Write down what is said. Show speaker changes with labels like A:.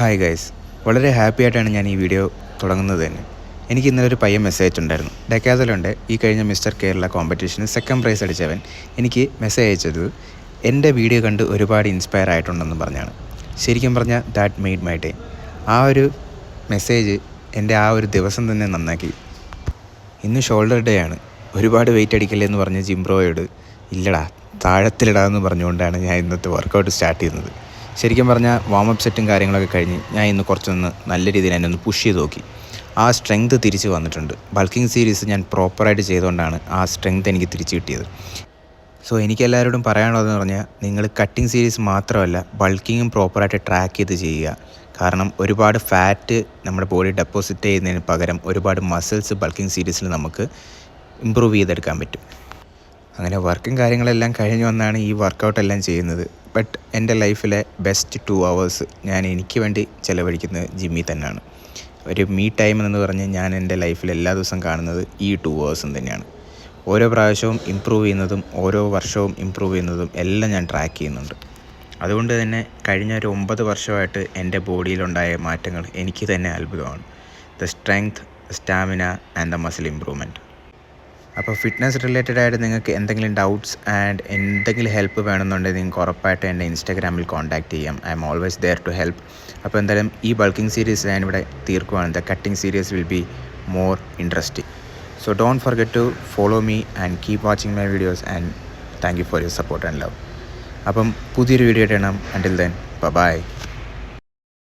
A: Hi guys, വളരെ happy ആയിട്ടാണ് ഞാൻ ഈ വീഡിയോ തുടങ്ങുന്നത് തന്നെ. എനിക്ക് ഇന്നലെ ഒരു പയ്യൻ മെസ്സേജ് ഉണ്ടായിരുന്നു. ഡെക്കാതലുണ്ട് ഈ കഴിഞ്ഞ മിസ്റ്റർ കേരള കോമ്പറ്റീഷന് സെക്കൻഡ് പ്രൈസ് അടിച്ചവൻ എനിക്ക് മെസ്സേജ് അയച്ചത് എൻ്റെ വീഡിയോ കണ്ട് ഒരുപാട് ഇൻസ്പയർ ആയിട്ടുണ്ടെന്ന് പറഞ്ഞാണ്. ശരിക്കും പറഞ്ഞാൽ ദാറ്റ് മെയ്ഡ് മൈ ഡേ. ആ ഒരു മെസ്സേജ് എൻ്റെ ആ ഒരു ദിവസം തന്നെ നന്നാക്കി. ഇന്ന് ഷോൾഡർ ഡേ ആണ്. ഒരുപാട് വെയിറ്റ് അടിക്കല്ലേ എന്ന് പറഞ്ഞ് ജിംബ്രോയോട് ഇല്ലടാ താഴത്തിലിടാമെന്ന് പറഞ്ഞുകൊണ്ടാണ് ഞാൻ ഇന്നത്തെ വർക്കൗട്ട് സ്റ്റാർട്ട് ചെയ്യുന്നത്. ശരിക്കും പറഞ്ഞാൽ വാമപ്പ് സെറ്റും കാര്യങ്ങളൊക്കെ കഴിഞ്ഞ് ഞാൻ ഇന്ന് കുറച്ചൊന്ന് നല്ല രീതിയിൽ എന്നെ ഒന്ന് പുഷ് ചെയ്ത് നോക്കി. ആ സ്ട്രെങ്ത് തിരിച്ച് വന്നിട്ടുണ്ട്. ബൾക്കിംഗ് സീരീസ് ഞാൻ പ്രോപ്പറായിട്ട് ചെയ്തുകൊണ്ടാണ് ആ സ്ട്രെങ്ത് എനിക്ക് തിരിച്ച് കിട്ടിയത്. സോ എനിക്ക് എല്ലാവരോടും പറയാനുള്ളതെന്ന് പറഞ്ഞാൽ നിങ്ങൾ കട്ടിങ് സീരീസ് മാത്രമല്ല ബൾക്കിങ്ങും പ്രോപ്പറായിട്ട് ട്രാക്ക് ചെയ്ത് ചെയ്യുക. കാരണം ഒരുപാട് ഫാറ്റ് നമ്മുടെ ബോഡി ഡെപ്പോസിറ്റ് ചെയ്യുന്നതിന് പകരം ഒരുപാട് മസിൽസ് ബൾക്കിംഗ് സീരീസിൽ നമുക്ക് ഇമ്പ്രൂവ് ചെയ്തെടുക്കാൻ പറ്റും. അങ്ങനെ വർക്കും കാര്യങ്ങളെല്ലാം കഴിഞ്ഞ് വന്നാണ് ഈ വർക്കൗട്ടെല്ലാം ചെയ്യുന്നത്. ബട്ട് എൻ്റെ ലൈഫിലെ ബെസ്റ്റ് 2 hours ഞാൻ എനിക്ക് വേണ്ടി ചിലവഴിക്കുന്നത് ജിമ്മിൽ തന്നെയാണ്. ഒരു മീ ടൈം എന്ന് പറഞ്ഞ് ഞാൻ എൻ്റെ ലൈഫിൽ എല്ലാ ദിവസവും കാണുന്നത് ഈ 2 hours തന്നെയാണ്. ഓരോ പ്രാവശ്യവും ഇമ്പ്രൂവ് ചെയ്യുന്നതും ഓരോ വർഷവും ഇമ്പ്രൂവ് ചെയ്യുന്നതും എല്ലാം ഞാൻ ട്രാക്ക് ചെയ്യുന്നുണ്ട്. അതുകൊണ്ട് തന്നെ കഴിഞ്ഞ ഒരു 9 വർഷമായിട്ട് എൻ്റെ ബോഡിയിലുണ്ടായ മാറ്റങ്ങൾ എനിക്ക് തന്നെ അത്ഭുതമാണ്. The strength, stamina and the muscle improvement. അപ്പോൾ ഫിറ്റ്നസ് റിലേറ്റഡ് ആയിട്ട് നിങ്ങൾക്ക് എന്തെങ്കിലും ഡൗട്ട്സ് ആൻഡ് എന്തെങ്കിലും ഹെൽപ്പ് വേണമെന്നുണ്ടെങ്കിൽ നിങ്ങൾക്ക് ഉറപ്പായിട്ട് എൻ്റെ ഇൻസ്റ്റാഗ്രാമിൽ കോൺടാക്റ്റ് ചെയ്യാം. I am always there to help. അപ്പോൾ എന്തായാലും ഈ ബൾക്കിംഗ് സീരീസ് ഞാനിവിടെ തീർക്കുവാണ്. The cutting series will be more interesting. So don't forget to follow me and keep watching my videos and thank you for your support and love. അപ്പം പുതിയൊരു video ഇടണം. Until then by.